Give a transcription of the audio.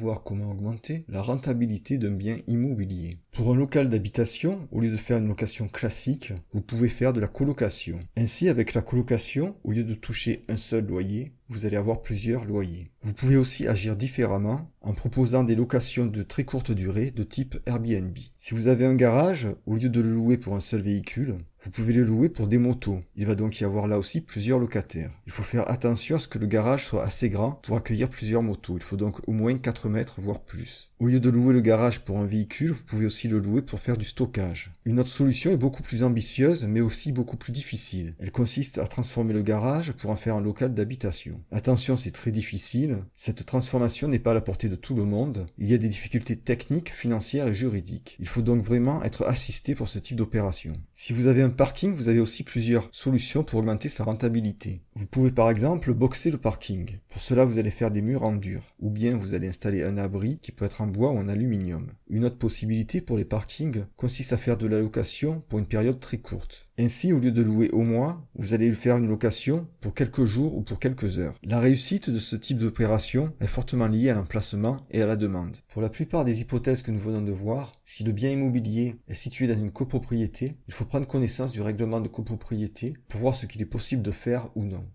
voir comment augmenter la rentabilité d'un bien immobilier. Pour un local d'habitation, au lieu de faire une location classique, vous pouvez faire de la colocation. Ainsi, avec la colocation, au lieu de toucher un seul loyer, vous allez avoir plusieurs loyers. Vous pouvez aussi agir différemment en proposant des locations de très courte durée de type Airbnb. Si vous avez un garage, au lieu de le louer pour un seul véhicule, vous pouvez le louer pour des motos. Il va donc y avoir là aussi plusieurs locataires. Il faut faire attention à ce que le garage soit assez grand pour accueillir plusieurs motos. Il faut donc au moins 4 mètres, voire plus. Au lieu de louer le garage pour un véhicule, vous pouvez aussi le louer pour faire du stockage. Une autre solution est beaucoup plus ambitieuse, mais aussi beaucoup plus difficile. Elle consiste à transformer le garage pour en faire un local d'habitation. Attention, c'est très difficile. Cette transformation n'est pas à la portée de tout le monde. Il y a des difficultés techniques, financières et juridiques. Il faut donc vraiment être assisté pour ce type d'opération. Si vous avez un parking, vous avez aussi plusieurs solutions pour augmenter sa rentabilité. Vous pouvez par exemple boxer le parking. Pour cela, vous allez faire des murs en dur. Ou bien vous allez installer un abri qui peut être en bois ou en aluminium. Une autre possibilité pour les parkings consiste à faire de la location pour une période très courte. Ainsi, au lieu de louer au mois, vous allez faire une location pour quelques jours ou pour quelques heures. La réussite de ce type d'opération est fortement liée à l'emplacement et à la demande. Pour la plupart des hypothèses que nous venons de voir, si le bien immobilier est situé dans une copropriété, il faut prendre connaissance du règlement de copropriété pour voir ce qu'il est possible de faire ou non.